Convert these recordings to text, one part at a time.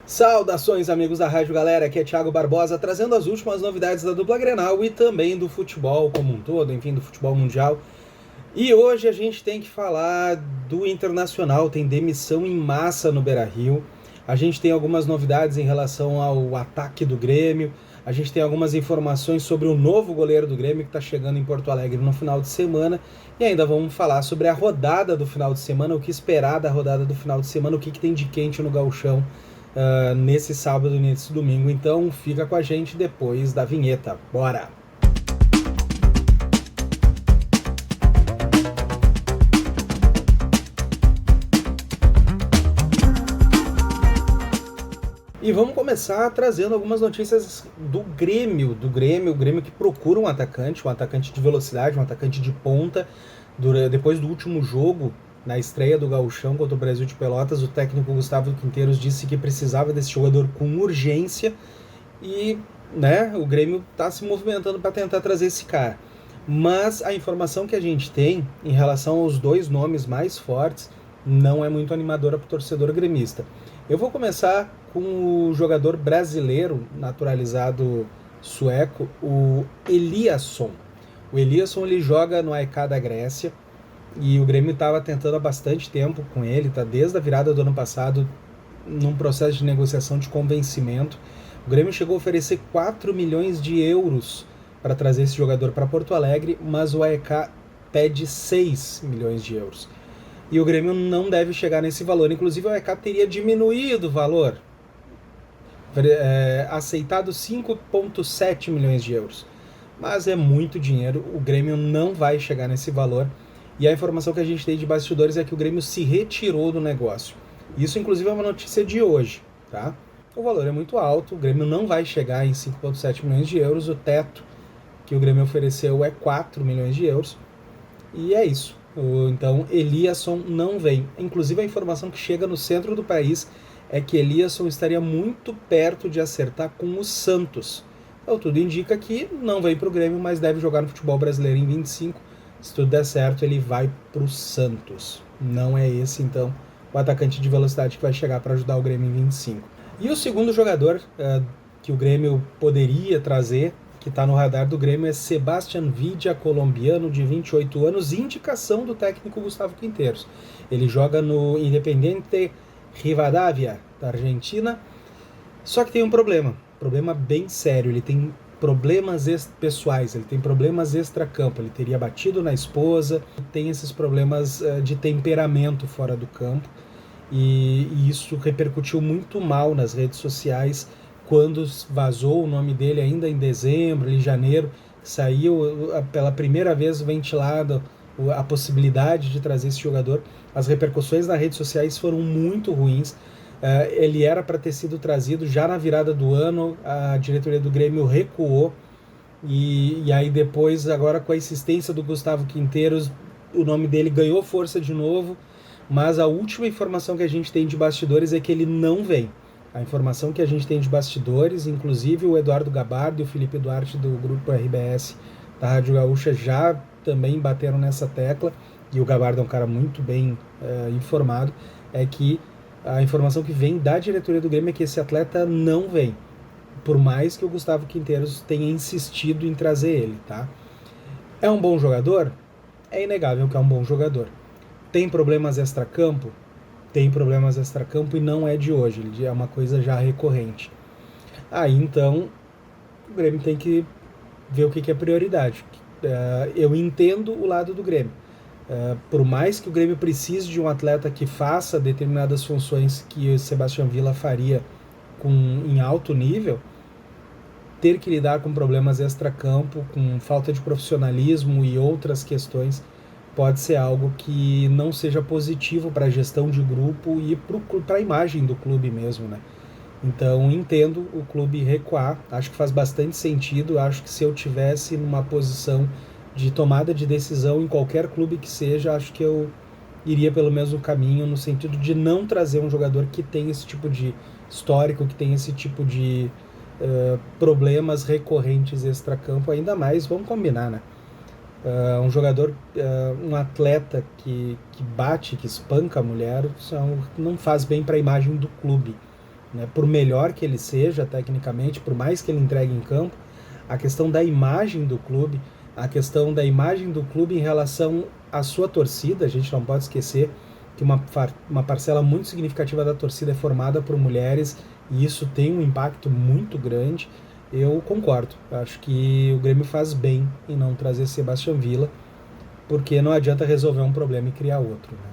Saudações, amigos da Rádio Galera, aqui é Thiago Barbosa, trazendo as últimas novidades da dupla Grenal e também do futebol como um todo, enfim, do futebol mundial. E hoje a gente tem que falar do Internacional, tem demissão em massa no Beira-Rio, a gente tem algumas novidades em relação ao ataque do Grêmio, a gente tem algumas informações sobre o novo goleiro do Grêmio que está chegando em Porto Alegre no final de semana, e ainda vamos falar sobre a rodada do final de semana, o que esperar da rodada do final de semana, o que tem de quente no gauchão nesse sábado e nesse domingo. Então fica com a gente depois da vinheta. Bora! E vamos começar trazendo algumas notícias do Grêmio, o Grêmio que procura um atacante de velocidade, um atacante de ponta. Depois do último jogo, na estreia do Gauchão contra o Brasil de Pelotas, o técnico Gustavo Quinteiros disse que precisava desse jogador com urgência e o Grêmio está se movimentando para tentar trazer esse cara. Mas a informação que a gente tem em relação aos dois nomes mais fortes não é muito animadora para o torcedor gremista. Eu vou começar com o jogador brasileiro naturalizado sueco, o Eliasson. O Eliasson ele joga no AEK da Grécia e o Grêmio estava tentando há bastante tempo com ele, está desde a virada do ano passado num processo de negociação de convencimento. O Grêmio chegou a oferecer 4 milhões de euros para trazer esse jogador para Porto Alegre, mas o AEK pede 6 milhões de euros. E o Grêmio não deve chegar nesse valor. Inclusive o AEK teria diminuído o valor, aceitado 5,7 milhões de euros. Mas é muito dinheiro, o Grêmio não vai chegar nesse valor. E a informação que a gente tem de bastidores é que o Grêmio se retirou do negócio. Isso inclusive é uma notícia de hoje, tá? O valor é muito alto, o Grêmio não vai chegar em 5,7 milhões de euros, o teto que o Grêmio ofereceu é 4 milhões de euros. E é isso. Então Eliasson não vem. Inclusive a informação que chega no centro do país é que Eliasson estaria muito perto de acertar com o Santos. Então tudo indica que não vem para o Grêmio, mas deve jogar no futebol brasileiro em 25. Se tudo der certo, ele vai para o Santos. Não é esse, então, o atacante de velocidade que vai chegar para ajudar o Grêmio em 25. E o segundo jogador que o Grêmio poderia trazer, que está no radar do Grêmio, é Sebastián Vidia, colombiano de 28 anos, indicação do técnico Gustavo Quinteiros. Ele joga no Independiente Rivadavia, da Argentina, só que tem um problema bem sério. Ele tem problemas pessoais, ele tem problemas extracampo, ele teria batido na esposa, tem esses problemas de temperamento fora do campo, e isso repercutiu muito mal nas redes sociais quando vazou o nome dele ainda em dezembro, em janeiro, saiu pela primeira vez ventilada a possibilidade de trazer esse jogador. As repercussões nas redes sociais foram muito ruins. Ele era para ter sido trazido já na virada do ano, a diretoria do Grêmio recuou, e aí depois, agora com a insistência do Gustavo Quinteiros, o nome dele ganhou força de novo, mas a última informação que a gente tem de bastidores é que ele não vem. A informação que a gente tem de bastidores, inclusive o Eduardo Gabardo e o Felipe Duarte do grupo RBS da Rádio Gaúcha já também bateram nessa tecla, e o Gabardo é um cara muito bem informado, é que a informação que vem da diretoria do Grêmio é que esse atleta não vem, por mais que o Gustavo Quinteiros tenha insistido em trazer ele, tá? É um bom jogador? É inegável que é um bom jogador. Tem problemas extracampo? Tem problemas extracampo, e não é de hoje, é uma coisa já recorrente. Aí então o Grêmio tem que ver o que é prioridade. Eu entendo o lado do Grêmio. Por mais que o Grêmio precise de um atleta que faça determinadas funções que o Sebastián Villa faria em alto nível, ter que lidar com problemas extracampo, com falta de profissionalismo e outras questões, pode ser algo que não seja positivo para a gestão de grupo e para a imagem do clube mesmo, né? Então entendo o clube recuar, acho que faz bastante sentido, acho que se eu tivesse numa posição de tomada de decisão em qualquer clube que seja, acho que eu iria pelo mesmo caminho, no sentido de não trazer um jogador que tem esse tipo de histórico, que tem esse tipo de problemas recorrentes extracampo, ainda mais, vamos combinar, né? Um jogador, um atleta que bate, que espanca a mulher, não faz bem para a imagem do clube. né? Por melhor que ele seja tecnicamente, por mais que ele entregue em campo, a questão da imagem do clube, a questão da imagem do clube em relação à sua torcida, a gente não pode esquecer que uma parcela muito significativa da torcida é formada por mulheres e isso tem um impacto muito grande. Eu concordo, acho que o Grêmio faz bem em não trazer Sebastião Villa, porque não adianta resolver um problema e criar outro, né?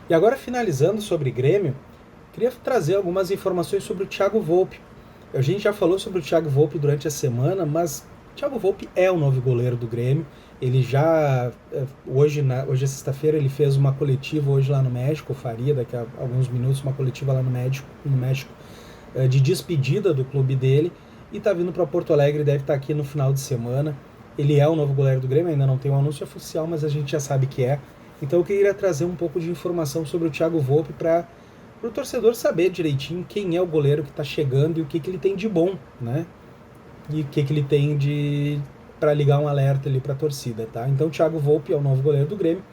E agora, finalizando sobre Grêmio, queria trazer algumas informações sobre o Thiago Volpi. A gente já falou sobre o Thiago Volpi durante a semana, mas o Thiago Volpi é o novo goleiro do Grêmio. Ele já, hoje é sexta-feira, ele fez uma coletiva hoje lá no México, faria daqui a alguns minutos uma coletiva lá no México de despedida do clube dele, e está vindo para Porto Alegre, deve estar aqui no final de semana. Ele é o novo goleiro do Grêmio, ainda não tem um anúncio oficial, mas a gente já sabe que é. Então eu queria trazer um pouco de informação sobre o Thiago Volpi para o torcedor saber direitinho quem é o goleiro que está chegando e o que ele tem de bom, né? E o que ele tem para ligar um alerta ali para a torcida, tá? Então o Thiago Volpi é o novo goleiro do Grêmio.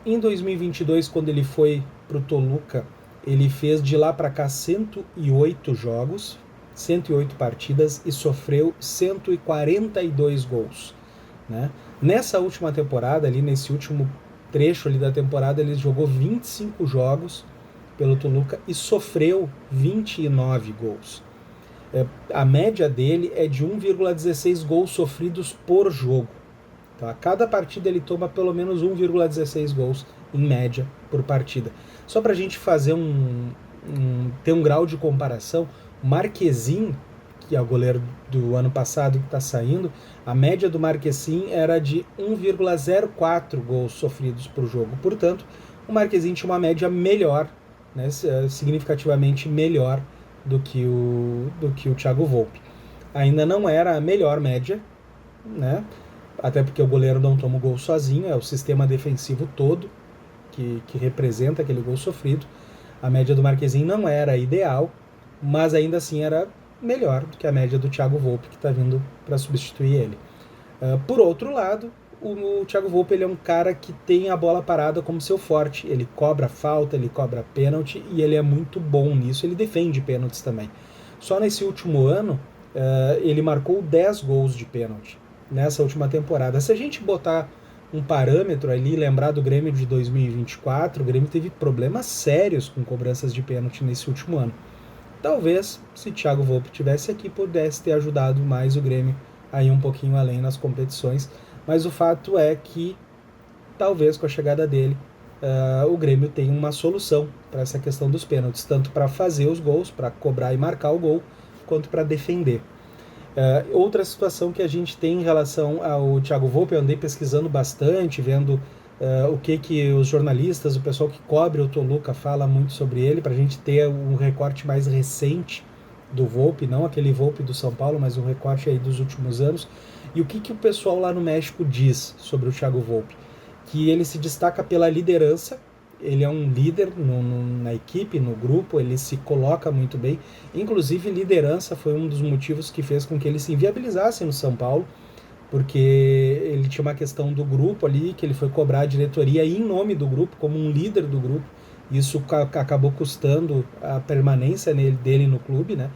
Em 2022, quando ele foi para o Toluca, ele fez de lá para cá 108 jogos, 108 partidas e sofreu 142 gols, né? Nessa última temporada, ali nesse último trecho ali da temporada, ele jogou 25 jogos pelo Toluca e sofreu 29 gols. A média dele é de 1,16 gols sofridos por jogo. Então, a cada partida ele toma pelo menos 1,16 gols em média por partida. Só para a gente fazer ter um grau de comparação, o Marquezin, que é o goleiro do ano passado que está saindo, a média do Marquezin era de 1,04 gols sofridos por jogo. Portanto, o Marquezin tinha uma média melhor, né, significativamente melhor do que o Thiago Volpi. Ainda não era a melhor média, né, até porque o goleiro não toma o gol sozinho, é o sistema defensivo todo que representa aquele gol sofrido. A média do Marquezin não era ideal, mas ainda assim era melhor do que a média do Thiago Volpi, que está vindo para substituir ele. Por outro lado, o Thiago Volpi ele é um cara que tem a bola parada como seu forte. Ele cobra falta, ele cobra pênalti e ele é muito bom nisso. Ele defende pênaltis também. Só nesse último ano, ele marcou 10 gols de pênalti nessa última temporada. Se a gente botar um parâmetro ali, lembrar do Grêmio de 2024, o Grêmio teve problemas sérios com cobranças de pênalti nesse último ano. Talvez, se Thiago Volpi tivesse aqui, pudesse ter ajudado mais o Grêmio a ir um pouquinho além nas competições, mas o fato é que, talvez com a chegada dele, o Grêmio tem uma solução para essa questão dos pênaltis, tanto para fazer os gols, para cobrar e marcar o gol, quanto para defender. Outra situação que a gente tem em relação ao Thiago Volpi, eu andei pesquisando bastante, vendo o que os jornalistas, o pessoal que cobre o Toluca fala muito sobre ele, para a gente ter um recorte mais recente do Volpi, não aquele Volpi do São Paulo, mas um recorte aí dos últimos anos. E o que o pessoal lá no México diz sobre o Thiago Volpi? Que ele se destaca pela liderança, ele é um líder na equipe, no grupo, ele se coloca muito bem. Inclusive, liderança foi um dos motivos que fez com que ele se inviabilizasse no São Paulo, porque ele tinha uma questão do grupo ali, que ele foi cobrar a diretoria em nome do grupo, como um líder do grupo. Isso acabou custando a permanência dele no clube, né?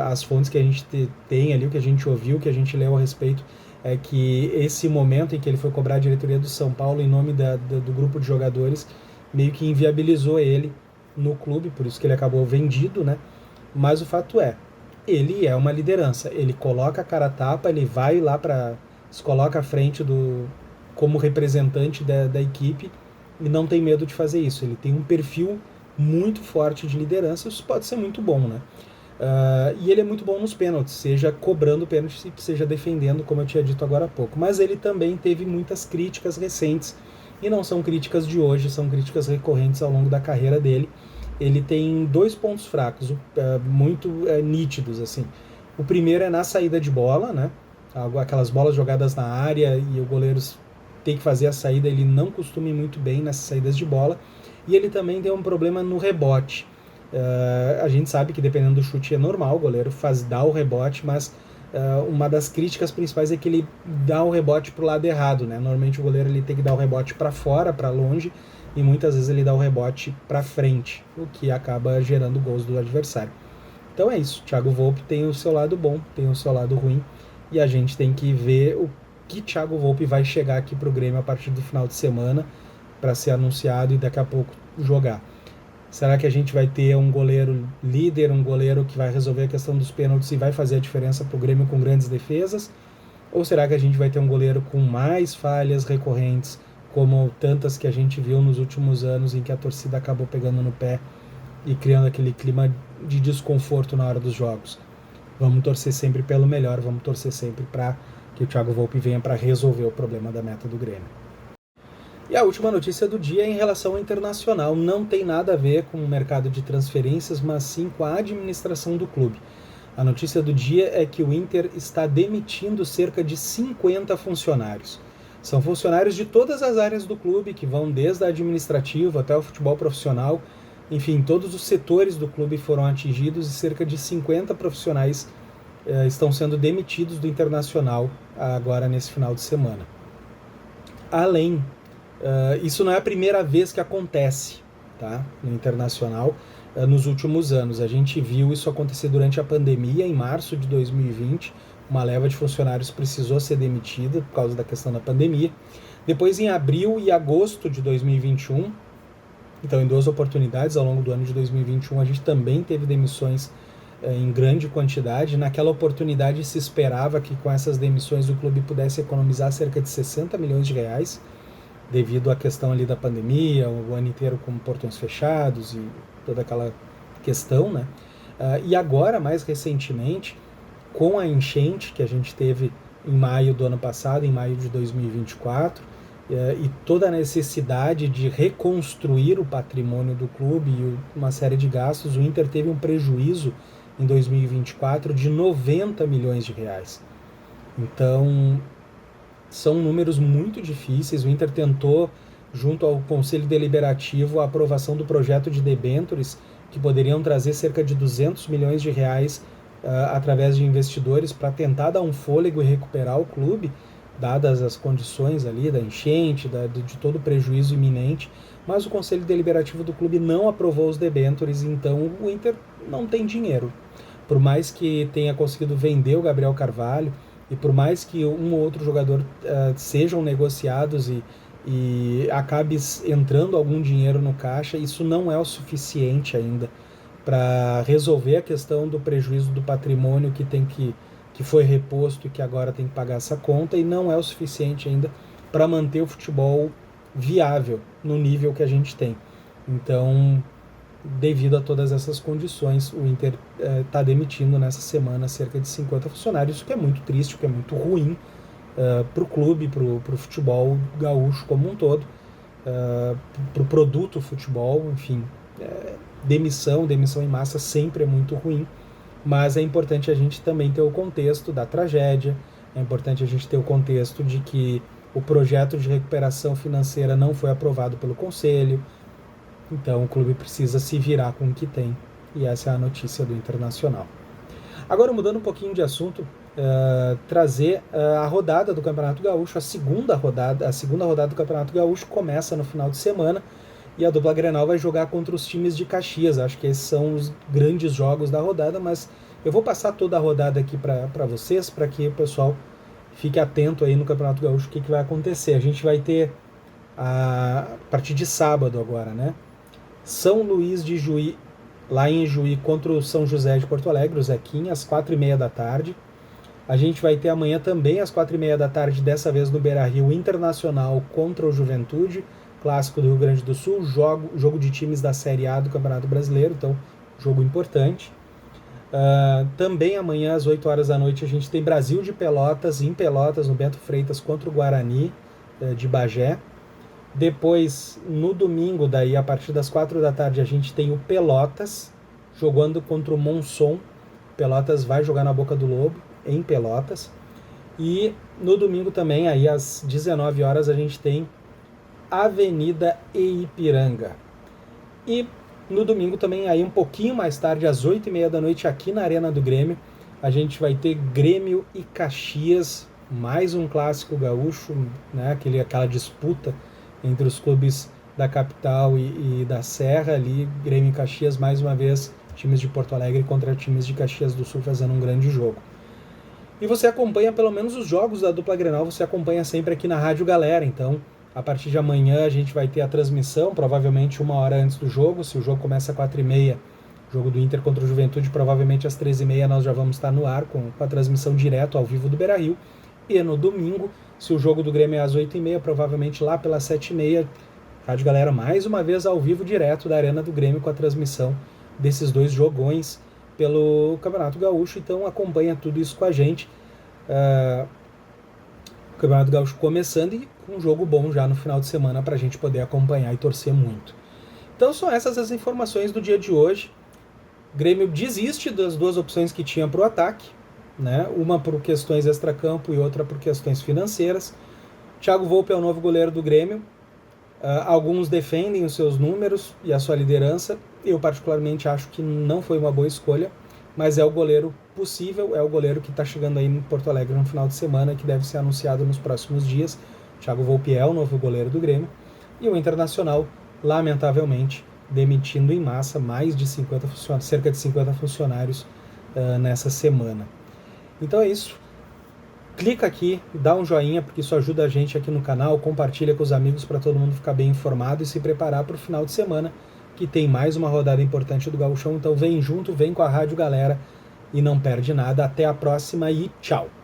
As fontes que a gente tem ali, o que a gente ouviu, o que a gente leu a respeito, é que esse momento em que ele foi cobrar a diretoria do São Paulo em nome do grupo de jogadores, meio que inviabilizou ele no clube, por isso que ele acabou vendido, né? Mas o fato é, ele é uma liderança, ele coloca a cara a tapa, ele vai lá se coloca à frente como representante da equipe e não tem medo de fazer isso. Ele tem um perfil muito forte de liderança, isso pode ser muito bom, né? E ele é muito bom nos pênaltis, seja cobrando pênaltis, seja defendendo, como eu tinha dito agora há pouco. Mas ele também teve muitas críticas recentes, e não são críticas de hoje, são críticas recorrentes ao longo da carreira dele. Ele tem 2 pontos fracos, muito nítidos, assim. O primeiro é na saída de bola, né? Aquelas bolas jogadas na área e o goleiro tem que fazer a saída, ele não costuma ir muito bem nessas saídas de bola. E ele também tem um problema no rebote. A gente sabe que dependendo do chute é normal, o goleiro dá o rebote, mas uma das críticas principais é que ele dá o rebote para o lado errado, né? Normalmente o goleiro ele tem que dar o rebote para fora, para longe, e muitas vezes ele dá o rebote para frente, o que acaba gerando gols do adversário. Então é isso, Thiago Volpe tem o seu lado bom, tem o seu lado ruim, e a gente tem que ver o que Thiago Volpe vai chegar aqui para o Grêmio a partir do final de semana, para ser anunciado e daqui a pouco jogar. Será que a gente vai ter um goleiro líder, um goleiro que vai resolver a questão dos pênaltis e vai fazer a diferença para o Grêmio com grandes defesas? Ou será que a gente vai ter um goleiro com mais falhas recorrentes, como tantas que a gente viu nos últimos anos, em que a torcida acabou pegando no pé e criando aquele clima de desconforto na hora dos jogos? Vamos torcer sempre pelo melhor, vamos torcer sempre para que o Thiago Volpe venha para resolver o problema da meta do Grêmio. E a última notícia do dia é em relação ao Internacional. Não tem nada a ver com o mercado de transferências, mas sim com a administração do clube. A notícia do dia é que o Inter está demitindo cerca de 50 funcionários. São funcionários de todas as áreas do clube, que vão desde a administrativa até o futebol profissional. Enfim, todos os setores do clube foram atingidos e cerca de 50 profissionais estão sendo demitidos do Internacional agora nesse final de semana. Além, isso não é a primeira vez que acontece, tá, no Internacional. Nos últimos anos, a gente viu isso acontecer durante a pandemia, em março de 2020, uma leva de funcionários precisou ser demitida por causa da questão da pandemia. Depois, em abril e agosto de 2021, então em 2 oportunidades ao longo do ano de 2021, a gente também teve demissões em grande quantidade. Naquela oportunidade se esperava que com essas demissões o clube pudesse economizar cerca de 60 milhões de reais, devido à questão ali da pandemia, o ano inteiro com portões fechados e toda aquela questão, né? E agora, mais recentemente, com a enchente que a gente teve em maio do ano passado, em maio de 2024, e toda a necessidade de reconstruir o patrimônio do clube e uma série de gastos, o Inter teve um prejuízo em 2024 de 90 milhões de reais. Então, são números muito difíceis. O Inter tentou, junto ao Conselho Deliberativo, a aprovação do projeto de debêntures, que poderiam trazer cerca de 200 milhões de reais através de investidores para tentar dar um fôlego e recuperar o clube, dadas as condições ali da enchente, de todo o prejuízo iminente. Mas o Conselho Deliberativo do clube não aprovou os debêntures, então o Inter não tem dinheiro. Por mais que tenha conseguido vender o Gabriel Carvalho, e por mais que um ou outro jogador sejam negociados e acabe entrando algum dinheiro no caixa, isso não é o suficiente ainda para resolver a questão do prejuízo do patrimônio que foi reposto e que agora tem que pagar essa conta, e não é o suficiente ainda para manter o futebol viável no nível que a gente tem. Então, devido a todas essas condições, o Inter está demitindo nessa semana cerca de 50 funcionários, o que é muito triste, o que é muito ruim para o clube, para o futebol gaúcho como um todo, para o produto futebol, enfim. Demissão em massa sempre é muito ruim, mas é importante a gente também ter o contexto da tragédia, é importante a gente ter o contexto de que o projeto de recuperação financeira não foi aprovado pelo Conselho. Então o clube precisa se virar com o que tem, e essa é a notícia do Internacional. Agora, mudando um pouquinho de assunto, trazer a rodada do Campeonato Gaúcho, a segunda rodada do Campeonato Gaúcho começa no final de semana, e a dupla Grenal vai jogar contra os times de Caxias. Acho que esses são os grandes jogos da rodada, mas eu vou passar toda a rodada aqui para vocês, para que o pessoal fique atento aí no Campeonato Gaúcho, o que vai acontecer. A gente vai ter, a partir de sábado agora, né? São Luís de Juí, lá em Juí, contra o São José de Porto Alegre, o Zequinha, às 4h30 da tarde. A gente vai ter amanhã também, às 4h30 da tarde, dessa vez no Beira-Rio, Internacional contra o Juventude, clássico do Rio Grande do Sul, jogo de times da Série A do Campeonato Brasileiro, então jogo importante. Também amanhã, às 8 horas da noite, a gente tem Brasil de Pelotas, em Pelotas, no Bento Freitas, contra o Guarani de Bagé. Depois, no domingo, daí, a partir das 4 da tarde, a gente tem o Pelotas jogando contra o Monson. Pelotas vai jogar na Boca do Lobo, em Pelotas. E no domingo também, aí às 19 horas, a gente tem Avenida e Ipiranga. E no domingo também, aí um pouquinho mais tarde, às 8h30 da noite, aqui na Arena do Grêmio, a gente vai ter Grêmio e Caxias, mais um clássico gaúcho, né? Aquela disputa entre os clubes da capital e da Serra ali, Grêmio e Caxias, mais uma vez, times de Porto Alegre contra times de Caxias do Sul fazendo um grande jogo. E você acompanha pelo menos os jogos da dupla Grenal, você acompanha sempre aqui na Rádio Galera, então a partir de amanhã a gente vai ter a transmissão, provavelmente 1 hora antes do jogo, se o jogo começa às 4h30, jogo do Inter contra o Juventude, provavelmente às 13h30 nós já vamos estar no ar com a transmissão direto ao vivo do Beira-Rio, e no domingo, se o jogo do Grêmio é às 8h30, provavelmente lá pelas 7h30, Rádio Galera mais uma vez ao vivo direto da Arena do Grêmio com a transmissão desses 2 jogões pelo Campeonato Gaúcho, então acompanha tudo isso com a gente. O Campeonato Gaúcho começando e com um jogo bom já no final de semana para a gente poder acompanhar e torcer muito. Então são essas as informações do dia de hoje. O Grêmio desiste das 2 opções que tinha para o ataque, né? Uma por questões extracampo e outra por questões financeiras. Thiago Volpe é o novo goleiro do Grêmio. Alguns defendem os seus números e a sua liderança. Eu particularmente acho que não foi uma boa escolha, mas é o goleiro possível, é o goleiro que está chegando aí em Porto Alegre no final de semana, que deve ser anunciado nos próximos dias. Thiago Volpe é o novo goleiro do Grêmio. E o Internacional, lamentavelmente, demitindo em massa mais de cerca de 50 funcionários nessa semana. Então é isso. Clica aqui, dá um joinha, porque isso ajuda a gente aqui no canal, compartilha com os amigos para todo mundo ficar bem informado e se preparar para o final de semana, que tem mais uma rodada importante do Gauchão. Então vem junto, vem com a Rádio Galera e não perde nada. Até a próxima e tchau!